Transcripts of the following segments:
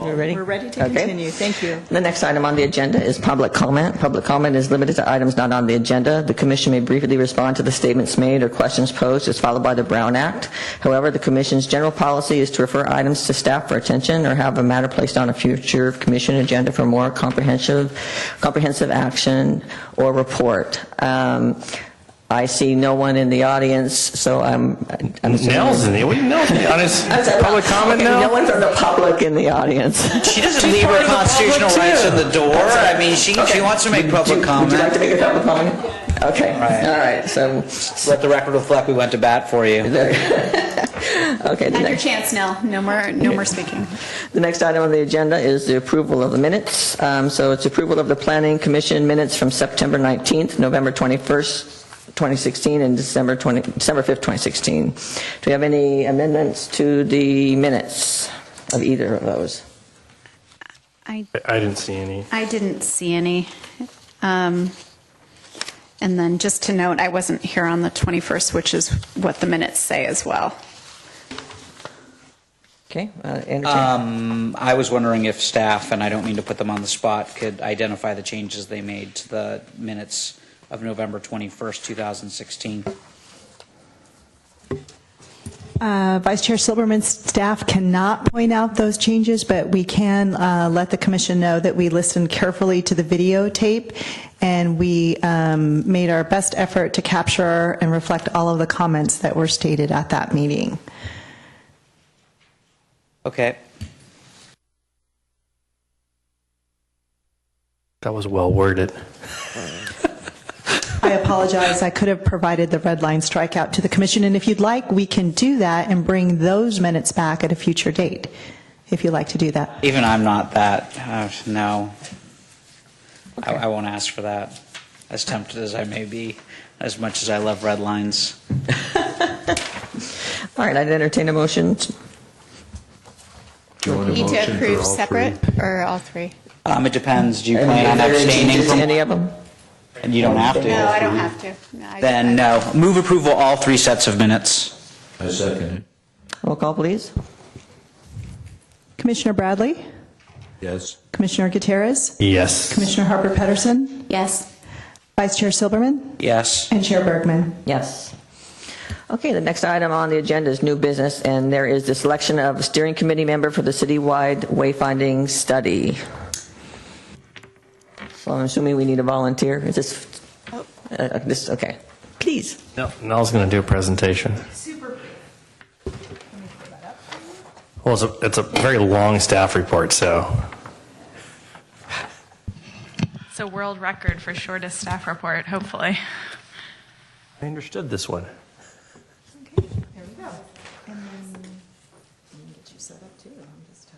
We're ready? We're ready to continue. Thank you. The next item on the agenda is public comment. Public comment is limited to items not on the agenda. The commission may briefly respond to the statements made or questions posed as followed by the Brown Act. However, the commission's general policy is to refer items to staff for attention or have a matter placed on a future commission agenda for more comprehensive action or report. I see no one in the audience, so I'm Nell's in the audience. Public comment now? No one from the public in the audience. She doesn't leave her constitutional rights in the door. I mean, she wants to make public comment. Would you like to make a public comment? Okay. Right. All right. So let the record reflect we went to bat for you. Okay. Had your chance, Nell. No more speaking. The next item on the agenda is the approval of the minutes. So it's approval of the Planning Commission minutes from September 19th, November 21st, 2016, and December 5th, 2016. Do we have any amendments to the minutes of either of those? I didn't see any. I didn't see any. And then just to note, I wasn't here on the 21st, which is what the minutes say as well. Okay. Entertain. I was wondering if staff, and I don't mean to put them on the spot, could identify the changes they made to the minutes of November 21st, 2016. Vice Chair Silberman's staff cannot point out those changes, but we can let the commission know that we listened carefully to the videotape and we made our best effort to capture and reflect all of the comments that were stated at that meeting. Okay. That was well worded. I apologize. I could have provided the red line strikeout to the commission, and if you'd like, we can do that and bring those minutes back at a future date, if you'd like to do that. Even I'm not that. No. Okay. I won't ask for that. As tempted as I may be, as much as I love red lines. All right. I'd entertain a motion. Do you want You a need to motion for approve all separate three? or all three? It depends. Do you Are plan on there any abstaining changes to from any of them? And you don't have to. No, I don't have to. No, Then no. Move approval all three sets of minutes. I second it. Roll call, please. Commissioner Bradley? Yes. Commissioner Gutierrez? Yes. Commissioner Harper Pedersen? Yes. Vice Chair Silberman? Yes. And Chair Bergman? Yes. Okay, the next item on the agenda is new business, and there is the selection of a steering committee member for the citywide wayfinding study. So I'm assuming we need a volunteer. Is this, this, okay. Please. No, Nell's going to do a presentation. Well, it's a very long staff report, so. It's a world record for shortest staff report, hopefully. I understood this one. Okay, there we go. And then let me get you set up too. I'm just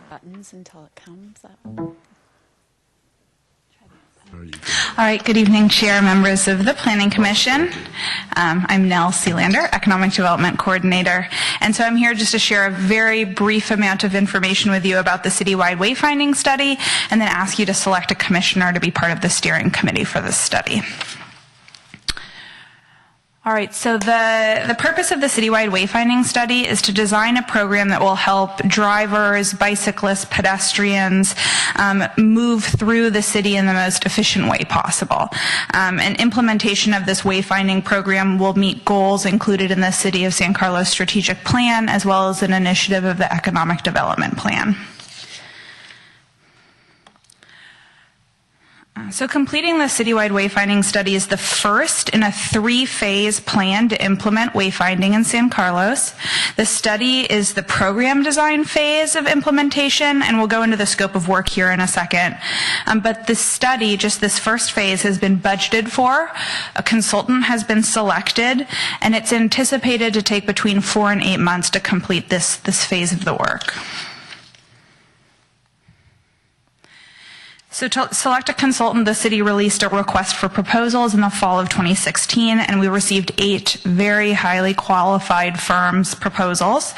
Buttons until it comes up. All right, good evening, Chair, members of the Planning Commission. I'm Nell Sealander, Economic Development Coordinator, and so I'm here just to share a very brief amount of information with you about the citywide wayfinding study, and then ask you to select a commissioner to be part of the steering committee for this study. All right, so the purpose of the citywide wayfinding study is to design a program that will help drivers, bicyclists, pedestrians move through the city in the most efficient way possible. And implementation of this wayfinding program will meet goals included in the City of San Carlos Strategic Plan, as well as an initiative of the Economic Development Plan. So completing the citywide wayfinding study is the first in a three-phase plan to implement wayfinding in San Carlos. The study is the program design phase of implementation, and we'll go into the scope of work here in a second. But this study, just this first phase, has been budgeted for, a consultant has been selected, and it's anticipated to take between 4 and 8 months to complete this phase of the work. So to select a consultant, the city released a request for proposals in the fall of 2016, and we received 8 very highly qualified firms' proposals.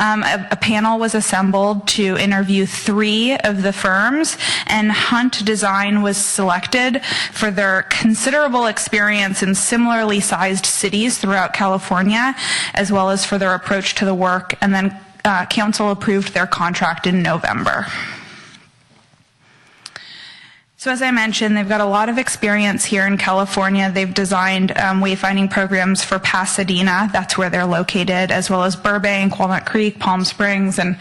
A panel was assembled to interview 3 of the firms, and Hunt Design was selected for their considerable experience in similarly sized cities throughout California, as well as for their approach to the work, and then council approved their contract in November. So as I mentioned, they've got a lot of experience here in California. They've designed wayfinding programs for Pasadena, that's where they're located, as well as Burbank, Walnut Creek, Palm Springs, and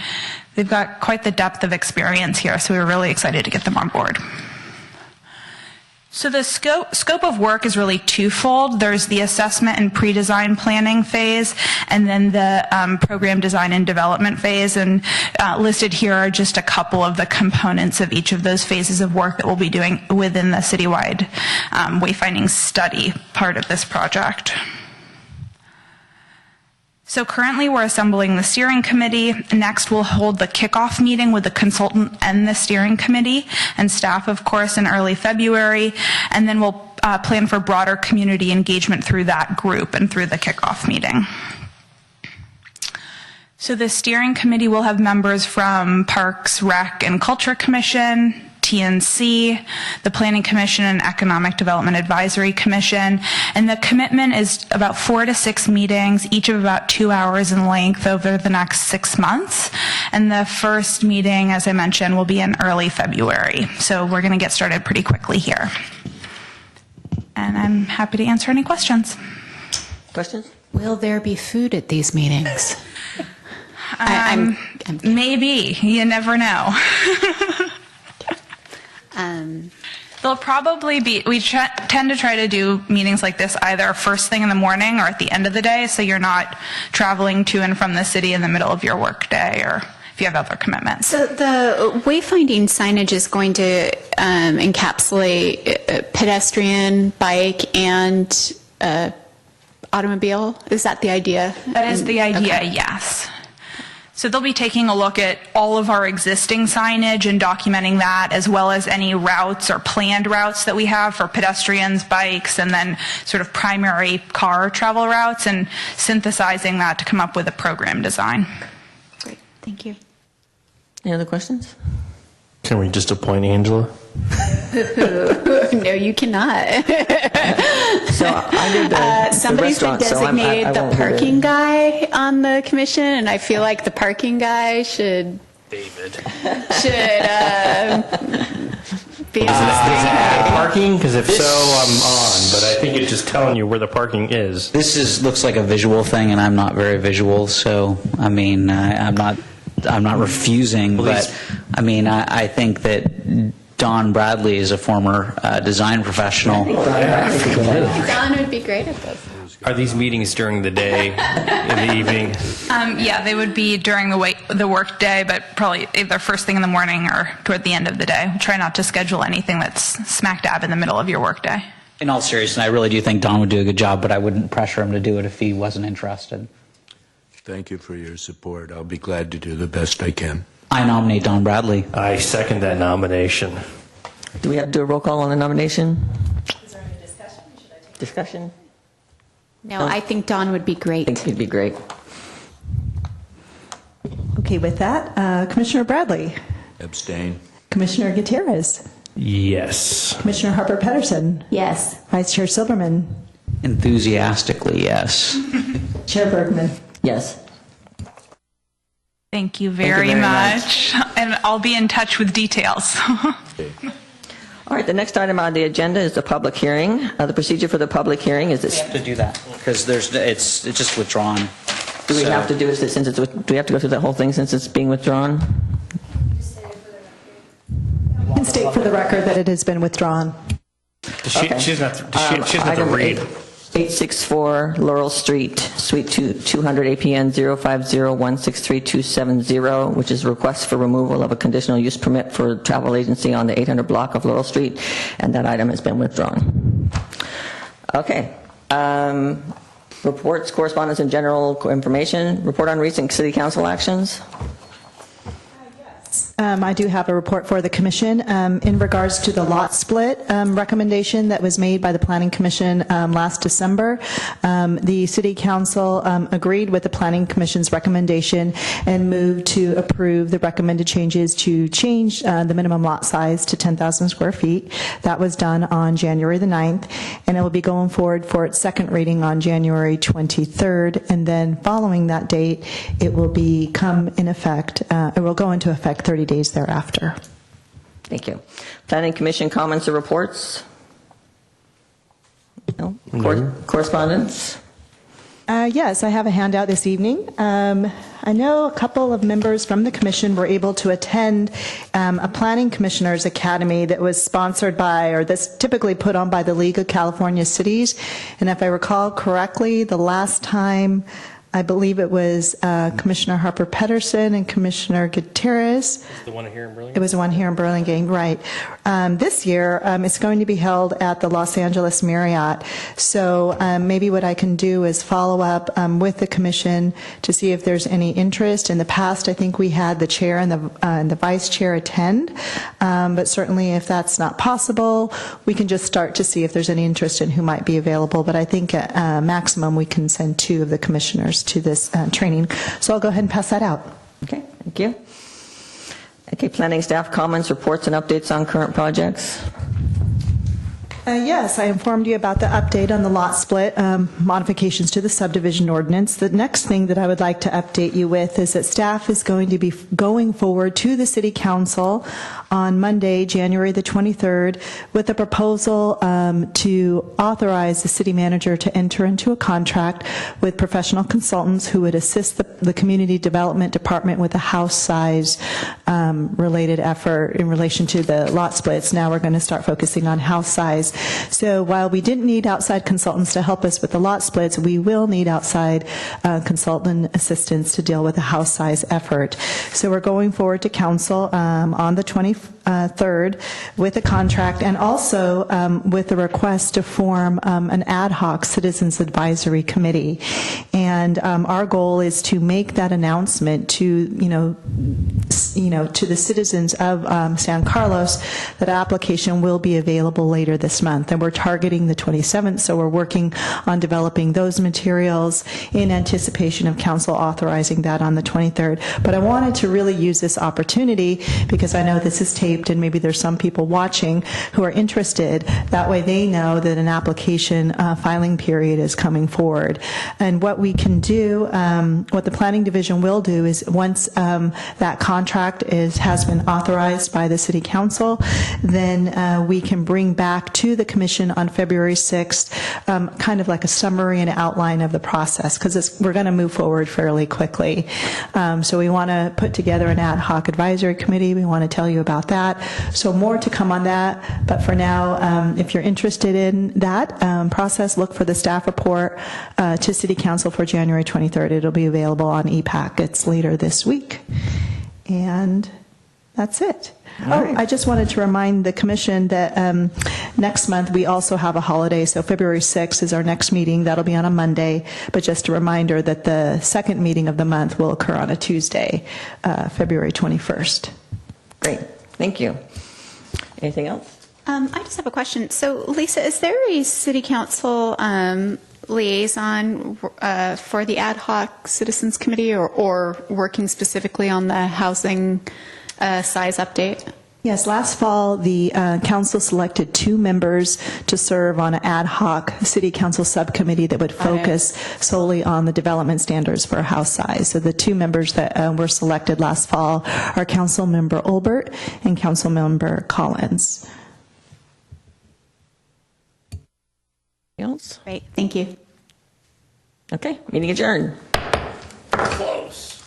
they've got quite the depth of experience here, so we were really excited to get them on board. So the scope of work is really twofold. There's the assessment and pre-design planning phase, and then the program design and development phase. And listed here are just a couple of the components of each of those phases of work that we'll be doing within the citywide wayfinding study part of this project. So currently we're assembling the steering committee. Next we'll hold the kickoff meeting with the consultant and the steering committee and staff, of course, in early February. And then we'll plan for broader community engagement through that group and through the kickoff meeting. So the steering committee will have members from Parks, Rec, and Culture Commission, TNC, the Planning Commission, and Economic Development Advisory Commission. And the commitment is about 4 to 6 meetings, each of about 2 hours in length over the next 6 months. And the first meeting, as I mentioned, will be in early February. So we're going to get started pretty quickly here. And I'm happy to answer any questions. Questions? Will there be food at these meetings? Maybe. You never know. They'll probably be, we tend to try to do meetings like this either first thing in the morning or at the end of the day, so you're not traveling to and from the city in the middle of your work day or if you have other commitments. So the wayfinding signage is going to encapsulate pedestrian, bike, and automobile? Is that the idea? That is the idea, Okay. yes. So they'll be taking a look at all of our existing signage and documenting that, as well as any routes or planned routes that we have for pedestrians, bikes, and then sort of primary car travel routes, and synthesizing that to come up with a program design. Great, thank you. Any other questions? Can we just appoint Angela? No, you cannot. So I did the Somebody's been restaurant, so I designated the won't do parking guy on the commission, and I feel like the parking guy should David. be Is it parking? Because if so, I'm on. But I think it's just telling you where the parking is. This looks like a visual thing, and I'm not very visual, so, I mean, I'm not refusing, but, I mean, I think that Don Bradley is a former design professional. Don would be great at this. Are these meetings during the day, in the evening? Yeah, they would be during the work day, but probably either first thing in the morning or toward the end of the day. Try not to schedule anything that's smack dab in the middle of your work day. In all seriousness, I really do think Don would do a good job, but I wouldn't pressure him to do it if he wasn't interested. Thank you for your support. I'll be glad to do the best I can. I nominate Don Bradley. I second that nomination. Do we have to do a roll call on the nomination? Is there any discussion? Discussion? No, I think Don would be I great. think it'd be great. Okay, with that, Commissioner Bradley, Abstain. Commissioner Gutierrez, Yes. Commissioner Harper Pedersen, Yes. Vice Chair Silberman, Enthusiastically, yes. Chair Bergman. Yes. Thank you very, very much. And I'll be in touch with details. All right, the next item on the agenda is the public hearing. The procedure for the public hearing is We this. have to do that, because it's just withdrawn. Do we So- have to do it since it's, do we have to go through that whole thing since it's being withdrawn? And state for the record that it has been withdrawn. Okay. She doesn't have to Item read. 864 Laurel Street, Suite 200 APN 050163270, which is a request for removal of a conditional use permit for travel agency on the 800 block of Laurel Street, and that item has been withdrawn. Okay. Reports, correspondence, and general information. Report on recent city council actions. I do have a report for the commission in regards to the lot split recommendation that was made by the Planning Commission last December. The City Council agreed with the Planning Commission's recommendation and moved to approve the recommended changes to change the minimum lot size to 10,000 square feet. That was done on January the 9th, and it will be going forward for its second reading on January 23rd, and then following that date, it will become in effect, it will go into effect 30 days thereafter. Thank you. Planning Commission comments or reports? No? Correspondence? Yes, I have a handout this evening. I know a couple of members from the commission were able to attend a Planning Commissioners Academy that was sponsored by, or that's typically put on by the League of California Cities. And if I recall correctly, the last time, I believe it was Commissioner Harper Pedersen and Commissioner Gutierrez. The one here in Burlingame? It was the one here in Burlingame, right. This year, it's going to be held at the Los Angeles Marriott. So maybe what I can do is follow up with the commission to see if there's any interest. In the past, I think we had the chair and the vice chair attend. But certainly if that's not possible, we can just start to see if there's any interest in who might be available. But I think at maximum, we can send 2 of the commissioners to this training. So I'll go ahead and pass that out. Okay, thank you. Okay, planning staff comments, reports, and updates on current projects. Yes, I informed you about the update on the lot split, modifications to the subdivision ordinance. The next thing that I would like to update you with is that staff is going to be going forward to the City Council on Monday, January the 23rd, with a proposal to authorize the city manager to enter into a contract with professional consultants who would assist the Community Development Department with a house size related effort in relation to the lot splits. Now we're going to start focusing on house size. So while we didn't need outside consultants to help us with the lot splits, we will need outside consultant assistance to deal with the house size effort. So we're going forward to council on the 23rd with a contract, and also with a request to form an ad hoc citizens advisory committee. And our goal is to make that announcement to to the citizens of San Carlos that application will be available later this month. And we're targeting the 27th, so we're working on developing those materials in anticipation of council authorizing that on the 23rd. But I wanted to really use this opportunity because I know this is taped and maybe there's some people watching who are interested. That way they know that an application filing period is coming forward. And what we can do, what the Planning Division will do is once that contract has been authorized by the City Council, then we can bring back to the Commission on February 6th kind of like a summary and outline of the process, because we're going to move forward fairly quickly. So we want to put together an ad hoc advisory committee. We want to tell you about that. So more to come on that. But for now, if you're interested in that process, look for the staff report to City Council for January 23rd. It'll be available on e-packets later this week. And that's it. I just wanted to remind the Commission that next month we also have a holiday, so February 6th is our next meeting. That'll be on a Monday, but just a reminder that the second meeting of the month will occur on a Tuesday, February 21st. Great, thank you. Anything else? I just have a question. So, Lisa, is there a City Council liaison for the ad hoc citizens committee, or working specifically on the housing size update? Yes, last fall, the council selected 2 members to serve on an ad hoc city council subcommittee that would focus solely on the development standards for house size. So the 2 members that were selected last fall are Council Member Olbert and Council Member Collins. Anything else? Great, thank you. Okay, meeting adjourned. Close.